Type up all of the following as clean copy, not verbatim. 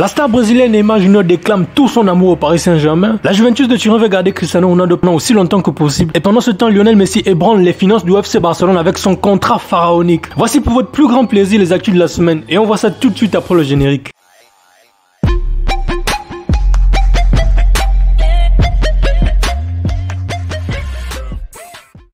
La star brésilienne Neymar Junior déclame tout son amour au Paris Saint-Germain. La Juventus de Turin veut garder Cristiano Ronaldo pendant aussi longtemps que possible. Et pendant ce temps, Lionel Messi ébranle les finances du FC Barcelone avec son contrat pharaonique. Voici pour votre plus grand plaisir les actus de la semaine. Et on voit ça tout de suite après le générique.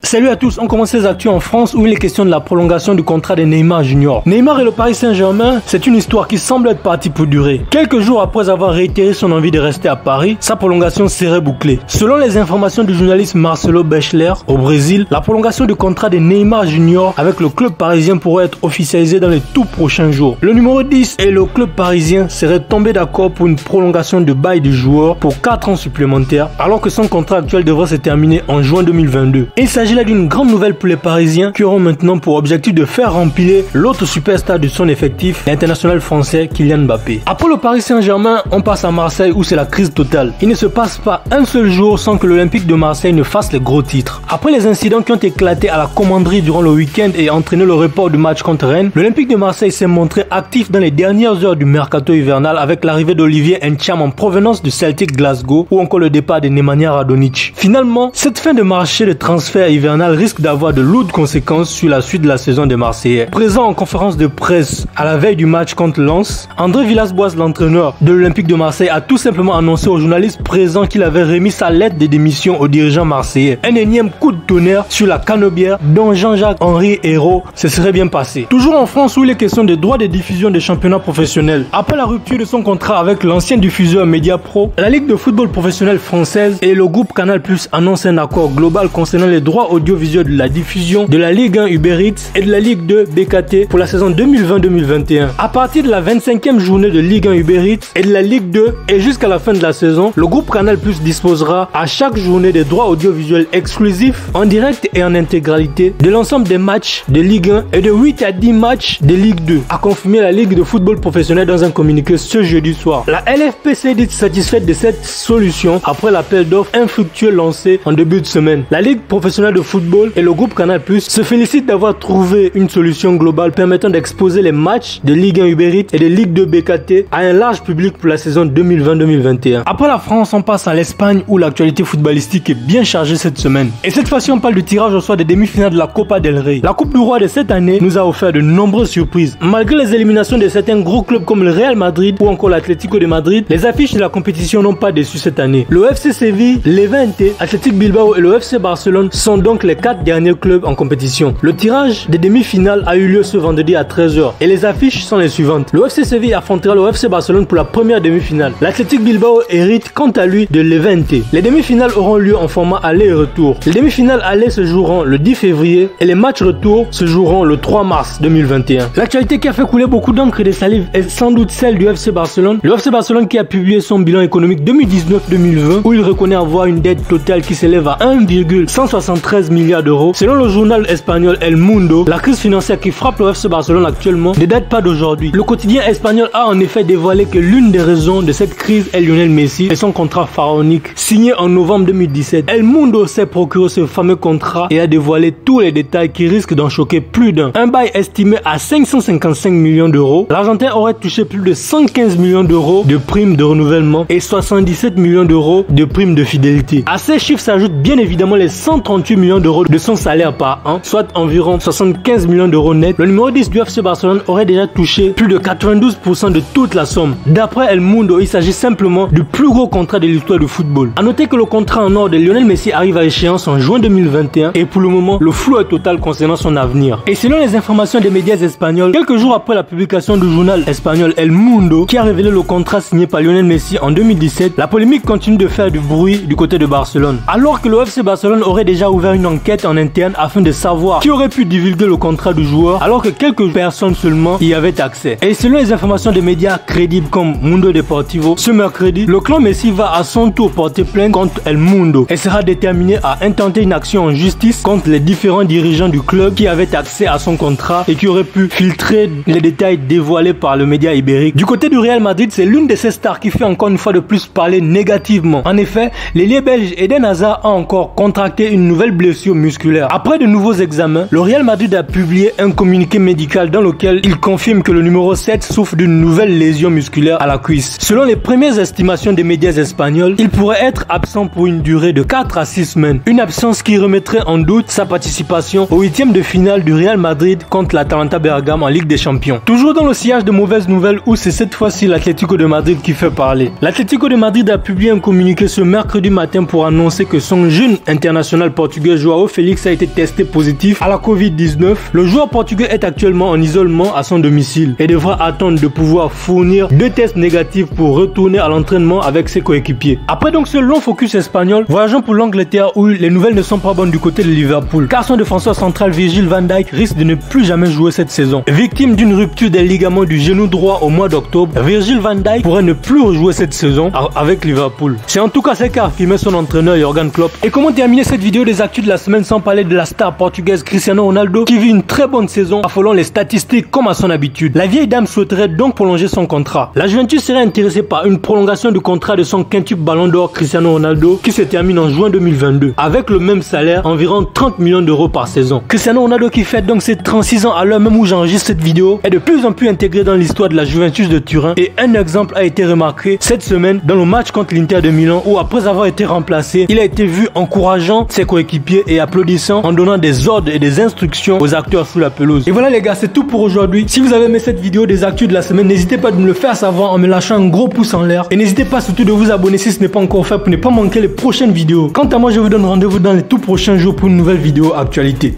Salut à tous, on commence les actus en France où il est question de la prolongation du contrat de Neymar Junior. Neymar et le Paris Saint-Germain, c'est une histoire qui semble être partie pour durer. Quelques jours après avoir réitéré son envie de rester à Paris, sa prolongation serait bouclée. Selon les informations du journaliste Marcelo Bechler, au Brésil, la prolongation du contrat de Neymar Junior avec le club parisien pourrait être officialisée dans les tout prochains jours. Le numéro 10 et le club parisien seraient tombés d'accord pour une prolongation de bail du joueur pour 4 ans supplémentaires, alors que son contrat actuel devrait se terminer en juin 2022. Il s'agit là d'une grande nouvelle pour les Parisiens qui auront maintenant pour objectif de faire remplir l'autre superstar de son effectif, l'international français Kylian Mbappé. Après le Paris Saint-Germain, on passe à Marseille où c'est la crise totale. Il ne se passe pas un seul jour sans que l'Olympique de Marseille ne fasse les gros titres. Après les incidents qui ont éclaté à la commanderie durant le week-end et entraîné le report du match contre Rennes, l'Olympique de Marseille s'est montré actif dans les dernières heures du mercato hivernal avec l'arrivée d'Olivier Ntcham en provenance du Celtic Glasgow ou encore le départ de Nemanja Radonjic. Finalement, cette fin de marché de transfert hivernal risque d'avoir de lourdes conséquences sur la suite de la saison des Marseillais. Présent en conférence de presse à la veille du match contre Lens, André Villas-Boas, l'entraîneur de l'Olympique de Marseille, a tout simplement annoncé aux journalistes présents qu'il avait remis sa lettre de démission aux dirigeants marseillais. Un énième coup de tonnerre sur la canebière dont Jean-Jacques Henri Hérault se serait bien passé. Toujours en France où il est question des droits de diffusion des championnats professionnels. Après la rupture de son contrat avec l'ancien diffuseur Mediapro, la Ligue de football professionnelle française et le groupe Canal+ annoncent un accord global concernant les droits audiovisuels de la diffusion de la Ligue 1 Uber Eats et de la Ligue 2 BKT pour la saison 2020-2021. À partir de la 25e journée de Ligue 1 Uber Eats et de la Ligue 2 et jusqu'à la fin de la saison, le groupe Canal+ disposera à chaque journée des droits audiovisuels exclusifs en direct et en intégralité de l'ensemble des matchs de Ligue 1 et de 8 à 10 matchs de Ligue 2, a confirmé la Ligue de football professionnel dans un communiqué ce jeudi soir. La LFP s'est dit satisfaite de cette solution après l'appel d'offres infructueux lancé en début de semaine. La Ligue professionnelle de football et le groupe Canal+ se félicitent d'avoir trouvé une solution globale permettant d'exposer les matchs de Ligue 1 Uber Eats et de Ligue 2 BKT à un large public pour la saison 2020-2021. Après la France, on passe à l'Espagne où l'actualité footballistique est bien chargée cette semaine. Et cette fois-ci, on parle du tirage au sort des demi-finales de la Copa del Rey. La Coupe du Roi de cette année nous a offert de nombreuses surprises. Malgré les éliminations de certains gros clubs comme le Real Madrid ou encore l'Atlético de Madrid, les affiches de la compétition n'ont pas déçu cette année. Le FC Séville, Levante, Athletic Bilbao et le FC Barcelone sont donc les 4 derniers clubs en compétition. Le tirage des demi-finales a eu lieu ce vendredi à 13h et les affiches sont les suivantes. Le FC Séville affrontera le FC Barcelone pour la première demi-finale. L'Athletic Bilbao hérite quant à lui de Levante. Les demi-finales auront lieu en format aller et retour. Les demi-finales aller se joueront le 10 février et les matchs retour se joueront le 3 mars 2021. L'actualité qui a fait couler beaucoup d'encre et de salive est sans doute celle du FC Barcelone. Le FC Barcelone qui a publié son bilan économique 2019-2020 où il reconnaît avoir une dette totale qui s'élève à 1,173 milliards d'euros. Selon le journal espagnol El Mundo, la crise financière qui frappe le FC Barcelone actuellement ne date pas d'aujourd'hui. Le quotidien espagnol a en effet dévoilé que l'une des raisons de cette crise est Lionel Messi et son contrat pharaonique signé en novembre 2017. El Mundo s'est procuré ce fameux contrat et a dévoilé tous les détails qui risquent d'en choquer plus d'un. Un bail estimé à 555 millions d'euros. L'Argentin aurait touché plus de 115 millions d'euros de primes de renouvellement et 77 millions d'euros de primes de fidélité. À ces chiffres s'ajoutent bien évidemment les 138 millions d'euros de son salaire par an, soit environ 75 millions d'euros net. Le numéro 10 du FC Barcelone aurait déjà touché plus de 92% de toute la somme. D'après El Mundo, il s'agit simplement du plus gros contrat de l'histoire du football. A noter que le contrat en or de Lionel Messi arrive à échéance en juin 2021 et pour le moment, le flou est total concernant son avenir. Et selon les informations des médias espagnols, quelques jours après la publication du journal espagnol El Mundo qui a révélé le contrat signé par Lionel Messi en 2017, la polémique continue de faire du bruit du côté de Barcelone. Alors que le FC Barcelone aurait déjà ouvert une enquête en interne afin de savoir qui aurait pu divulguer le contrat du joueur alors que quelques personnes seulement y avaient accès. Et selon les informations des médias crédibles comme Mundo Deportivo, ce mercredi, le clan Messi va à son tour porter plainte contre El Mundo et sera déterminé à intenter une action en justice contre les différents dirigeants du club qui avaient accès à son contrat et qui auraient pu filtrer les détails dévoilés par le média ibérique. Du côté du Real Madrid, c'est l'une de ces stars qui fait encore une fois de plus parler négativement. En effet, l'ailier belge Eden Hazard a encore contracté une nouvelle blessure blessure musculaire. Après de nouveaux examens, le Real Madrid a publié un communiqué médical dans lequel il confirme que le numéro 7 souffre d'une nouvelle lésion musculaire à la cuisse. Selon les premières estimations des médias espagnols, il pourrait être absent pour une durée de 4 à 6 semaines. Une absence qui remettrait en doute sa participation au 8e de finale du Real Madrid contre l'Atalanta Bergame en Ligue des Champions. Toujours dans le sillage de mauvaises nouvelles où c'est cette fois-ci l'Atlético de Madrid qui fait parler. L'Atlético de Madrid a publié un communiqué ce mercredi matin pour annoncer que son jeune international portugais João Félix a été testé positif à la Covid-19. Le joueur portugais est actuellement en isolement à son domicile et devra attendre de pouvoir fournir 2 tests négatifs pour retourner à l'entraînement avec ses coéquipiers. Après donc ce long focus espagnol, voyageons pour l'Angleterre où les nouvelles ne sont pas bonnes du côté de Liverpool, car son défenseur central Virgil van Dijk risque de ne plus jamais jouer cette saison. Victime d'une rupture des ligaments du genou droit au mois d'octobre, Virgil van Dijk pourrait ne plus rejouer cette saison avec Liverpool. C'est en tout cas ce qu'a affirmé son entraîneur Jürgen Klopp. Et comment terminer cette vidéo des actus de la semaine sans parler de la star portugaise Cristiano Ronaldo qui vit une très bonne saison affolant les statistiques comme à son habitude. La vieille dame souhaiterait donc prolonger son contrat. La Juventus serait intéressée par une prolongation du contrat de son quintuple ballon d'or Cristiano Ronaldo qui se termine en juin 2022 avec le même salaire, environ 30 millions d'euros par saison. Cristiano Ronaldo qui fête donc ses 36 ans à l'heure même où j'enregistre cette vidéo est de plus en plus intégré dans l'histoire de la Juventus de Turin et un exemple a été remarqué cette semaine dans le match contre l'Inter de Milan où après avoir été remplacé, il a été vu encourageant ses coéquipiers et applaudissant en donnant des ordres et des instructions aux acteurs sous la pelouse. Et voilà les gars, c'est tout pour aujourd'hui. Si vous avez aimé cette vidéo des actus de la semaine, n'hésitez pas de me le faire savoir en me lâchant un gros pouce en l'air et n'hésitez pas surtout de vous abonner si ce n'est pas encore fait pour ne pas manquer les prochaines vidéos. Quant à moi, je vous donne rendez-vous dans les tout prochains jours pour une nouvelle vidéo actualité.